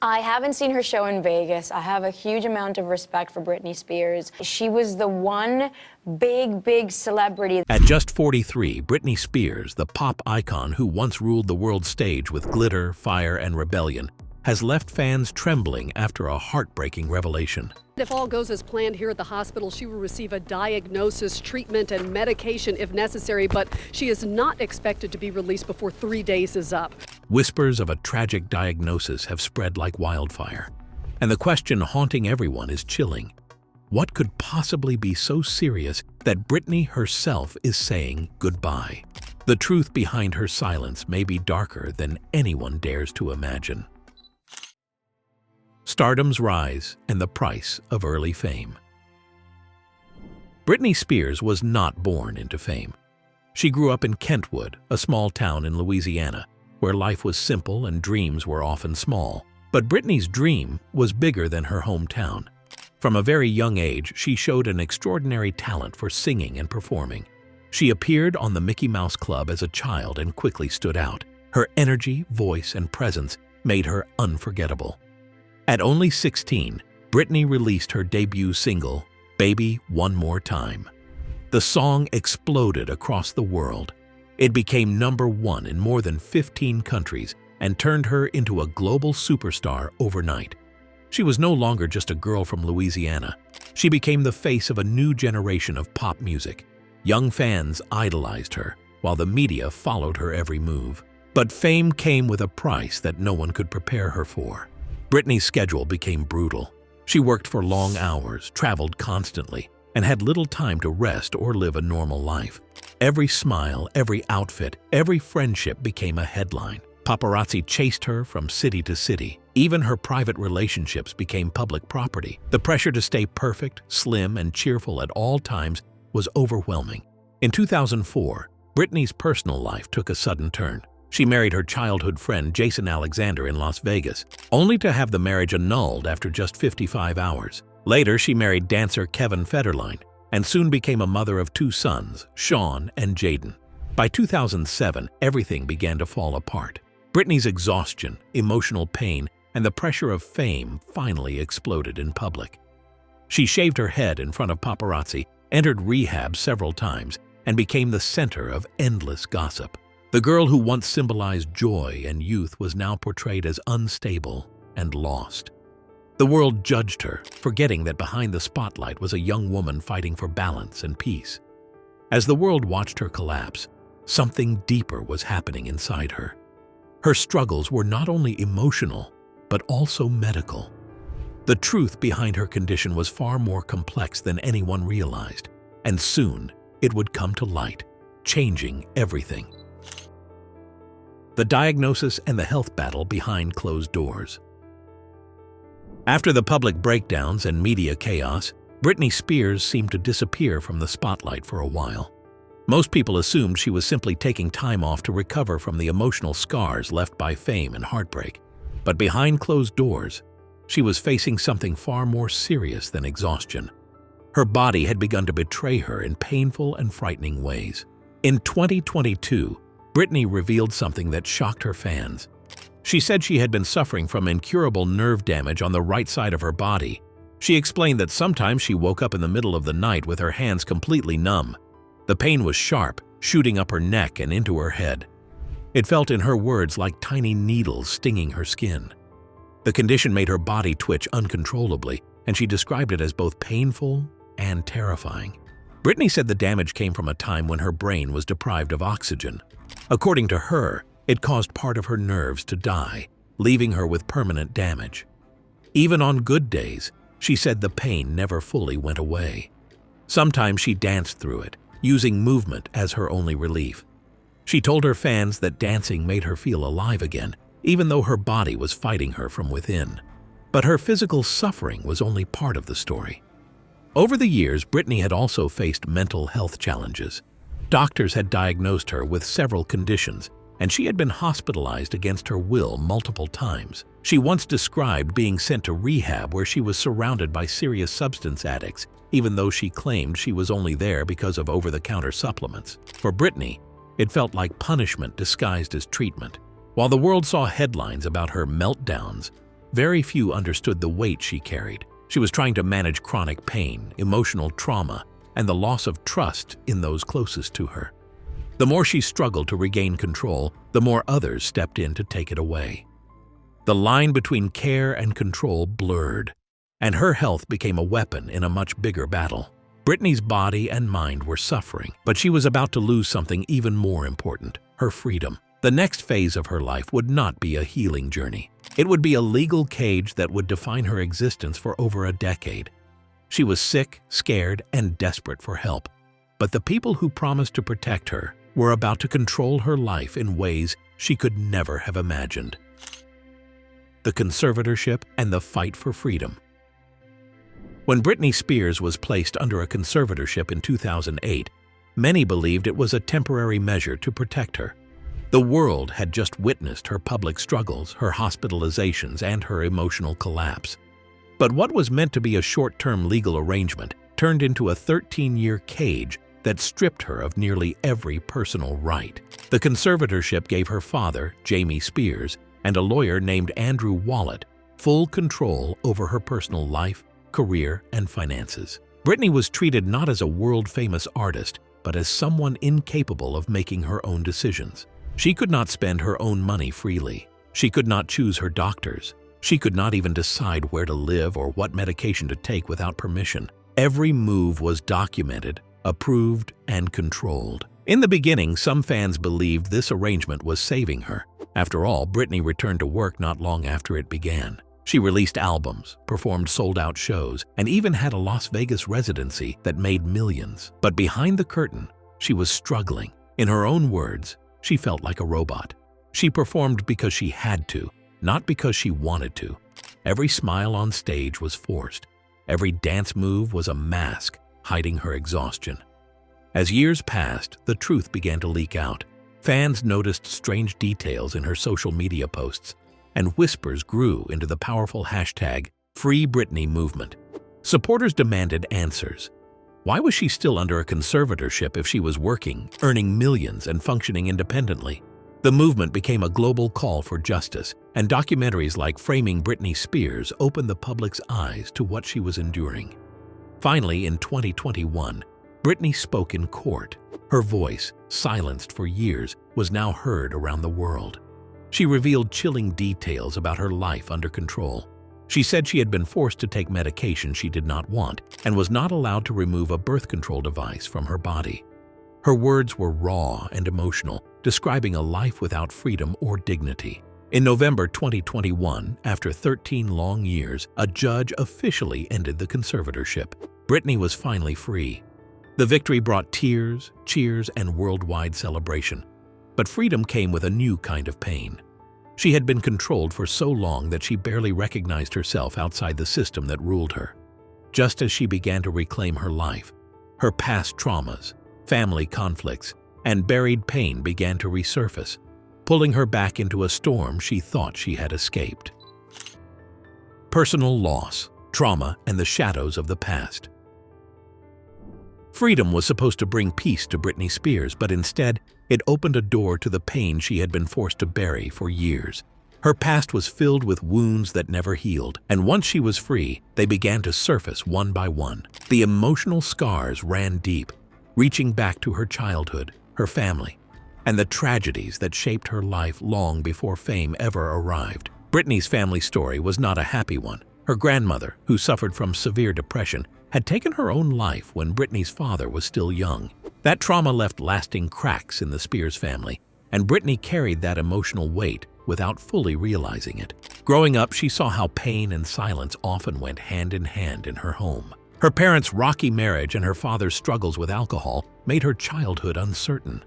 I haven't seen her show in Vegas. I have a huge amount of respect for Britney Spears. She was the one big celebrity. At just 43, Britney Spears, the pop icon who once ruled the world stage with glitter, fire, and rebellion, has left fans trembling after a heartbreaking revelation. If all goes as planned here at the hospital, she will receive a diagnosis, treatment, and medication if necessary, but she is not expected to be released before 3 days is up. Whispers of a tragic diagnosis have spread like wildfire, and the question haunting everyone is chilling. What could possibly be so serious that Britney herself is saying goodbye? The truth behind her silence may be darker than anyone dares to imagine. Stardom's rise and the price of early fame. Britney Spears was not born into fame. She grew up in Kentwood, a small town in Louisiana, where life was simple and dreams were often small. But Britney's dream was bigger than her hometown. From a very young age, she showed an extraordinary talent for singing and performing. She appeared on the Mickey Mouse Club as a child and quickly stood out. Her energy, voice, and presence made her unforgettable. At only 16, Britney released her debut single, Baby One More Time. The song exploded across the world. It became #1 in more than 15 countries and turned her into a global superstar overnight. She was no longer just a girl from Louisiana. She became the face of a new generation of pop music. Young fans idolized her, while the media followed her every move. But fame came with a price that no one could prepare her for. Britney's schedule became brutal. She worked for long hours, traveled constantly, and had little time to rest or live a normal life. Every smile, every outfit, every friendship became a headline. Paparazzi chased her from city to city. Even her private relationships became public property. The pressure to stay perfect, slim, and cheerful at all times was overwhelming. In 2004, Britney's personal life took a sudden turn. She married her childhood friend Jason Alexander in Las Vegas, only to have the marriage annulled after just 55 hours. Later, she married dancer Kevin Federline and soon became a mother of 2 sons, Sean and Jaden. By 2007, everything began to fall apart. Britney's exhaustion, emotional pain, and the pressure of fame finally exploded in public. She shaved her head in front of paparazzi, entered rehab several times, and became the center of endless gossip. The girl who once symbolized joy and youth was now portrayed as unstable and lost. The world judged her, forgetting that behind the spotlight was a young woman fighting for balance and peace. As the world watched her collapse, something deeper was happening inside her. Her struggles were not only emotional, but also medical. The truth behind her condition was far more complex than anyone realized, and soon it would come to light, changing everything. The diagnosis and the health battle behind closed doors. After the public breakdowns and media chaos, Britney Spears seemed to disappear from the spotlight for a while. Most people assumed she was simply taking time off to recover from the emotional scars left by fame and heartbreak. But behind closed doors, she was facing something far more serious than exhaustion. Her body had begun to betray her in painful and frightening ways. In 2022, Britney revealed something that shocked her fans. She said she had been suffering from incurable nerve damage on the right side of her body. She explained that sometimes she woke up in the middle of the night with her hands completely numb. The pain was sharp, shooting up her neck and into her head. It felt, in her words, like tiny needles stinging her skin. The condition made her body twitch uncontrollably, and she described it as both painful and terrifying. Britney said the damage came from a time when her brain was deprived of oxygen. According to her, it caused part of her nerves to die, leaving her with permanent damage. Even on good days, she said the pain never fully went away. Sometimes she danced through it, using movement as her only relief. She told her fans that dancing made her feel alive again, even though her body was fighting her from within. But her physical suffering was only part of the story. Over the years, Britney had also faced mental health challenges. Doctors had diagnosed her with several conditions, and she had been hospitalized against her will multiple times. She once described being sent to rehab where she was surrounded by serious substance addicts, even though she claimed she was only there because of over-the-counter supplements. For Britney, it felt like punishment disguised as treatment. While the world saw headlines about her meltdowns, Very few understood the weight she carried. She was trying to manage chronic pain, emotional trauma, and the loss of trust in those closest to her. The more she struggled to regain control, the more others stepped in to take it away. The line between care and control blurred, and her health became a weapon in a much bigger battle. Britney's body and mind were suffering, but she was about to lose something even more important: her freedom. The next phase of her life would not be a healing journey. It would be a legal cage that would define her existence for over a decade. She was sick, scared, and desperate for help. But the people who promised to protect her were about to control her life in ways she could never have imagined. The conservatorship and the fight for freedom. When Britney Spears was placed under a conservatorship in 2008, many believed it was a temporary measure to protect her. The world had just witnessed her public struggles, her hospitalizations, and her emotional collapse. But what was meant to be a short-term legal arrangement turned into a 13-year cage that stripped her of nearly every personal right. The conservatorship gave her father, Jamie Spears, and a lawyer named Andrew Wallet full control over her personal life, career, and finances. Britney was treated not as a world-famous artist, but as someone incapable of making her own decisions. She could not spend her own money freely. She could not choose her doctors. She could not even decide where to live or what medication to take without permission. Every move was documented, approved, and controlled. In the beginning, some fans believed this arrangement was saving her. After all, Britney returned to work not long after it began. She released albums, performed sold-out shows, and even had a Las Vegas residency that made millions. But behind the curtain, she was struggling. In her own words, she felt like a robot. She performed because she had to, not because she wanted to. Every smile on stage was forced. Every dance move was a mask, hiding her exhaustion. As years passed, the truth began to leak out. Fans noticed strange details in her social media posts, and whispers grew into the powerful hashtag #FreeBritney movement. Supporters demanded answers. Why was she still under a conservatorship if she was working, earning millions, and functioning independently? The movement became a global call for justice, and documentaries like Framing Britney Spears opened the public's eyes to what she was enduring. Finally, in 2021, Britney spoke in court. Her voice, silenced for years, was now heard around the world. She revealed chilling details about her life under control. She said she had been forced to take medication she did not want and was not allowed to remove a birth control device from her body. Her words were raw and emotional, describing a life without freedom or dignity. In November 2021, after 13 long years, a judge officially ended the conservatorship. Britney was finally free. The victory brought tears, cheers, and worldwide celebration. But freedom came with a new kind of pain. She had been controlled for so long that she barely recognized herself outside the system that ruled her. Just as she began to reclaim her life, her past traumas, family conflicts, and buried pain began to resurface, pulling her back into a storm she thought she had escaped. Personal loss, trauma, and the shadows of the past. Freedom was supposed to bring peace to Britney Spears, but instead, it opened a door to the pain she had been forced to bury for years. Her past was filled with wounds that never healed, and once she was free, they began to surface one by one. The emotional scars ran deep, reaching back to her childhood, her family, and the tragedies that shaped her life long before fame ever arrived. Britney's family story was not a happy one. Her grandmother, who suffered from severe depression, had taken her own life when Britney's father was still young. That trauma left lasting cracks in the Spears family, and Britney carried that emotional weight without fully realizing it. Growing up, she saw how pain and silence often went hand in hand in her home. Her parents' rocky marriage and her father's struggles with alcohol made her childhood uncertain.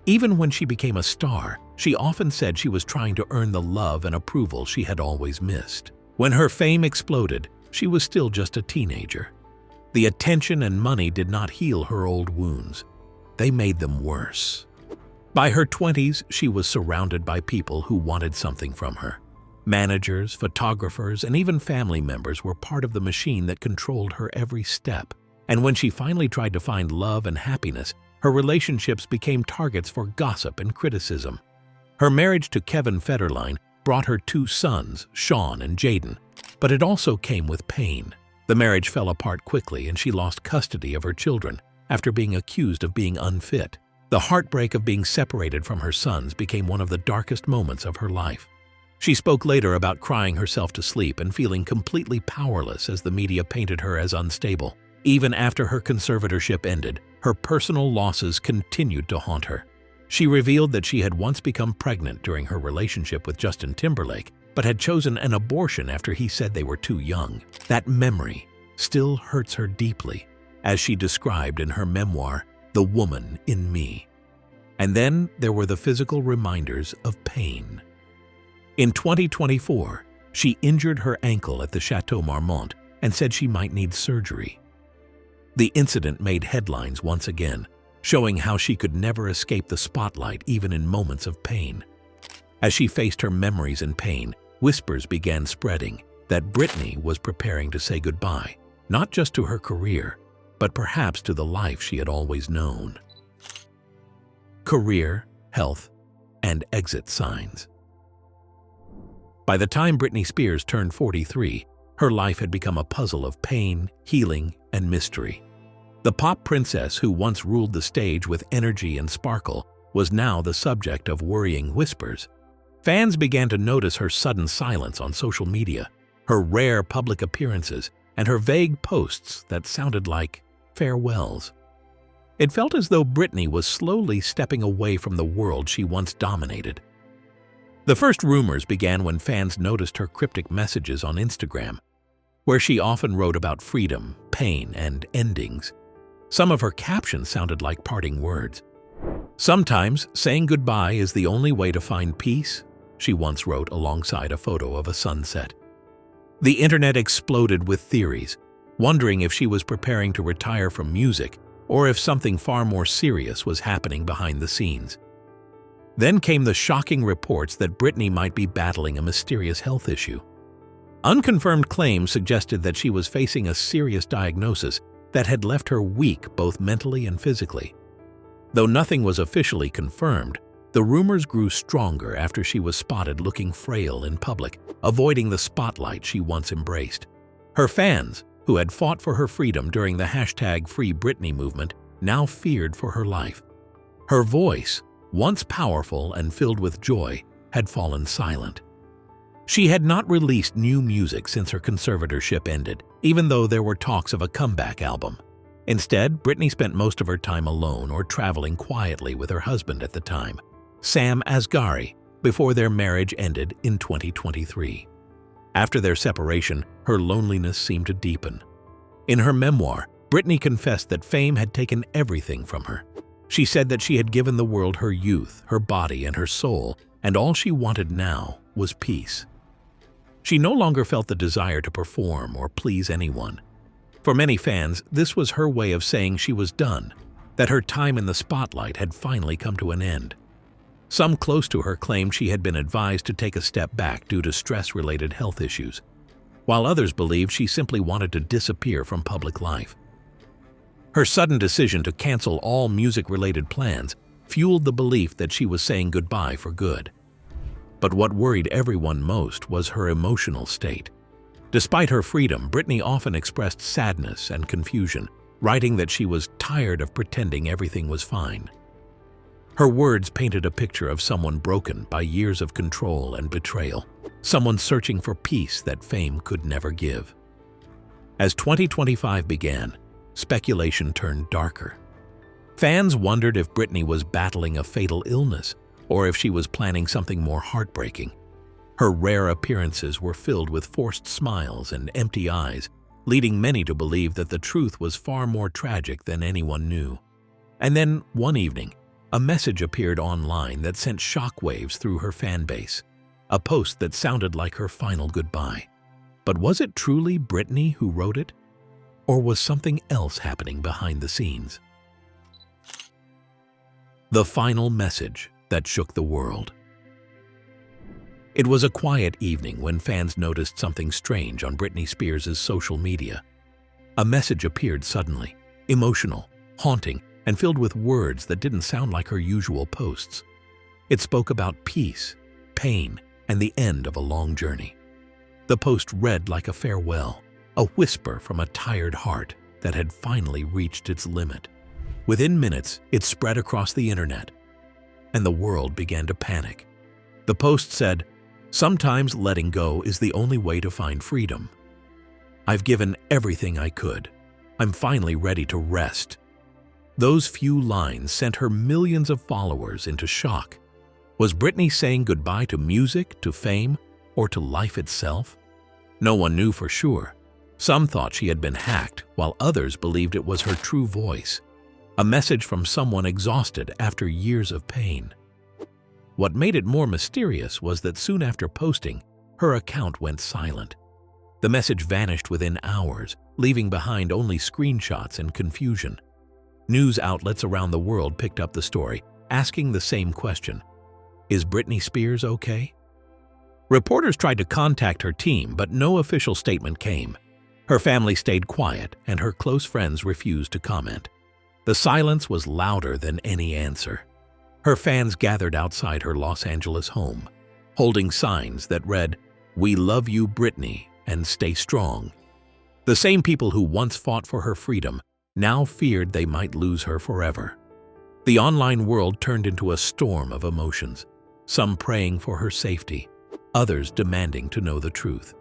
Even when she became a star, she often said she was trying to earn the love and approval she had always missed. When her fame exploded, she was still just a teenager. The attention and money did not heal her old wounds. They made them worse. By her 20s, she was surrounded by people who wanted something from her. Managers, photographers, and even family members were part of the machine that controlled her every step. And when she finally tried to find love and happiness, her relationships became targets for gossip and criticism. Her marriage to Kevin Federline brought her 2 sons, Sean and Jaden, but it also came with pain. The marriage fell apart quickly and she lost custody of her children after being accused of being unfit. The heartbreak of being separated from her sons became one of the darkest moments of her life. She spoke later about crying herself to sleep and feeling completely powerless as the media painted her as unstable. Even after her conservatorship ended, her personal losses continued to haunt her. She revealed that she had once become pregnant during her relationship with Justin Timberlake, but had chosen an abortion after he said they were too young. That memory still hurts her deeply, as she described in her memoir, The Woman in Me. And then there were the physical reminders of pain. In 2024, she injured her ankle at the Chateau Marmont and said she might need surgery. The incident made headlines once again, showing how she could never escape the spotlight even in moments of pain. As she faced her memories and pain, whispers began spreading that Britney was preparing to say goodbye, not just to her career, but perhaps to the life she had always known. Career, health, and exit signs. By the time Britney Spears turned 43, her life had become a puzzle of pain, healing, and mystery. The pop princess who once ruled the stage with energy and sparkle was now the subject of worrying whispers. Fans began to notice her sudden silence on social media, her rare public appearances, and her vague posts that sounded like farewells. It felt as though Britney was slowly stepping away from the world she once dominated. The first rumors began when fans noticed her cryptic messages on Instagram, where she often wrote about freedom, pain, and endings. Some of her captions sounded like parting words. "Sometimes saying goodbye is the only way to find peace," she once wrote alongside a photo of a sunset. The internet exploded with theories, wondering if she was preparing to retire from music or if something far more serious was happening behind the scenes. Then came the shocking reports that Britney might be battling a mysterious health issue. Unconfirmed claims suggested that she was facing a serious diagnosis that had left her weak both mentally and physically. Though nothing was officially confirmed, the rumors grew stronger after she was spotted looking frail in public, avoiding the spotlight she once embraced. Her fans, who had fought for her freedom during the #FreeBritney movement, now feared for her life. Her voice, once powerful and filled with joy, had fallen silent. She had not released new music since her conservatorship ended, even though there were talks of a comeback album. Instead, Britney spent most of her time alone or traveling quietly with her husband at the time, Sam Asghari, before their marriage ended in 2023. After their separation, her loneliness seemed to deepen. In her memoir, Britney confessed that fame had taken everything from her. She said that she had given the world her youth, her body, and her soul, and all she wanted now was peace. She no longer felt the desire to perform or please anyone. For many fans, this was her way of saying she was done, that her time in the spotlight had finally come to an end. Some close to her claimed she had been advised to take a step back due to stress-related health issues, while others believed she simply wanted to disappear from public life. Her sudden decision to cancel all music-related plans fueled the belief that she was saying goodbye for good. But what worried everyone most was her emotional state. Despite her freedom, Britney often expressed sadness and confusion, writing that she was tired of pretending everything was fine. Her words painted a picture of someone broken by years of control and betrayal, someone searching for peace that fame could never give. As 2025 began, speculation turned darker. Fans wondered if Britney was battling a fatal illness or if she was planning something more heartbreaking. Her rare appearances were filled with forced smiles and empty eyes, leading many to believe that the truth was far more tragic than anyone knew. And then, one evening, a message appeared online that sent shockwaves through her fan base, a post that sounded like her final goodbye. But was it truly Britney who wrote it? Or was something else happening behind the scenes? The final message that shook the world. It was a quiet evening when fans noticed something strange on Britney Spears' social media. A message appeared suddenly, emotional, haunting, and filled with words that didn't sound like her usual posts. It spoke about peace, pain, and the end of a long journey. The post read like a farewell, a whisper from a tired heart that had finally reached its limit. Within minutes, it spread across the internet, and the world began to panic. The post said, "Sometimes letting go is the only way to find freedom. I've given everything I could. I'm finally ready to rest." Those few lines sent her millions of followers into shock. Was Britney saying goodbye to music, to fame, or to life itself? No one knew for sure. Some thought she had been hacked, while others believed it was her true voice, a message from someone exhausted after years of pain. What made it more mysterious was that soon after posting, her account went silent. The message vanished within hours, leaving behind only screenshots and confusion. News outlets around the world picked up the story, asking the same question: is Britney Spears okay? Reporters tried to contact her team, but no official statement came. Her family stayed quiet, and her close friends refused to comment. The silence was louder than any answer. Her fans gathered outside her Los Angeles home, holding signs that read, "We love you, Britney, and stay strong." The same people who once fought for her freedom now feared they might lose her forever. The online world turned into a storm of emotions, some praying for her safety, others demanding to know the truth.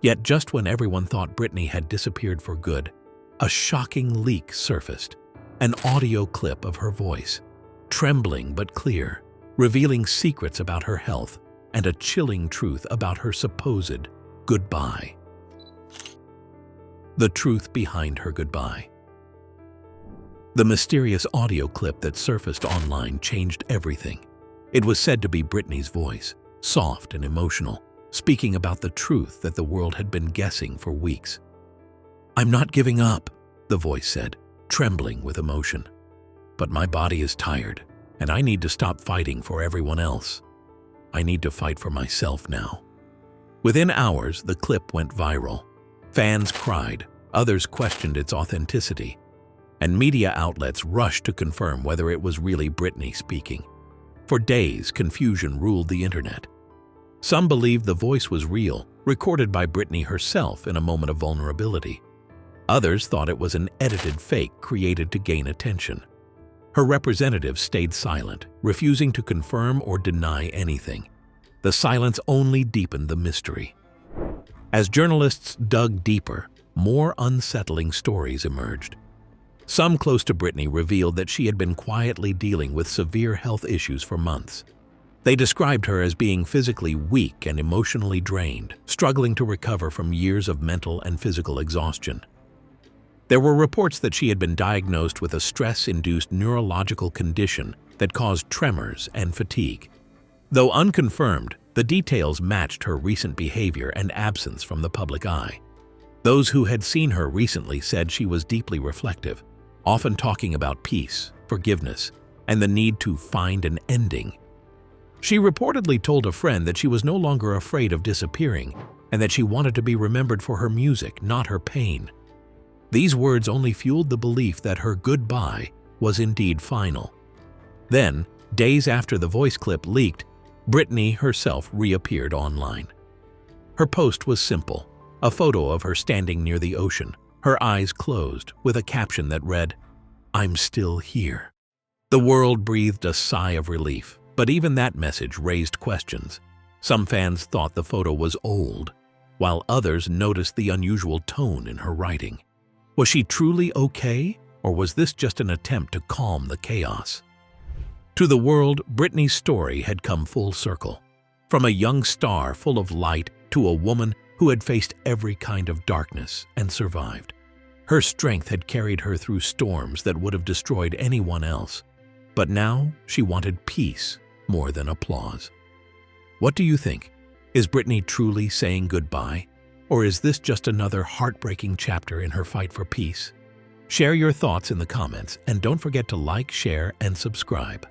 Yet just when everyone thought Britney had disappeared for good, a shocking leak surfaced, an audio clip of her voice, trembling but clear, revealing secrets about her health and a chilling truth about her supposed goodbye. The truth behind her goodbye. The mysterious audio clip that surfaced online changed everything. It was said to be Britney's voice, soft and emotional, speaking about the truth that the world had been guessing for weeks. "I'm not giving up," the voice said, trembling with emotion. "But my body is tired, and I need to stop fighting for everyone else. I need to fight for myself now." Within hours, the clip went viral. Fans cried, others questioned its authenticity, and media outlets rushed to confirm whether it was really Britney speaking. For days, confusion ruled the internet. Some believed the voice was real, recorded by Britney herself in a moment of vulnerability. Others thought it was an edited fake created to gain attention. Her representatives stayed silent, refusing to confirm or deny anything. The silence only deepened the mystery. As journalists dug deeper, more unsettling stories emerged. Some close to Britney revealed that she had been quietly dealing with severe health issues for months. They described her as being physically weak and emotionally drained, struggling to recover from years of mental and physical exhaustion. There were reports that she had been diagnosed with a stress-induced neurological condition that caused tremors and fatigue. Though unconfirmed, the details matched her recent behavior and absence from the public eye. Those who had seen her recently said she was deeply reflective, often talking about peace, forgiveness, and the need to find an ending. She reportedly told a friend that she was no longer afraid of disappearing and that she wanted to be remembered for her music, not her pain. These words only fueled the belief that her goodbye was indeed final. Then, days after the voice clip leaked, Britney herself reappeared online. Her post was simple, a photo of her standing near the ocean, her eyes closed, with a caption that read, "I'm still here." The world breathed a sigh of relief, but even that message raised questions. Some fans thought the photo was old, while others noticed the unusual tone in her writing. Was she truly okay, or was this just an attempt to calm the chaos? To the world, Britney's story had come full circle. From a young star full of light to a woman who had faced every kind of darkness and survived. Her strength had carried her through storms that would have destroyed anyone else. But now she wanted peace more than applause. What do you think? Is Britney truly saying goodbye? Or is this just another heartbreaking chapter in her fight for peace? Share your thoughts in the comments and don't forget to like, share, and subscribe.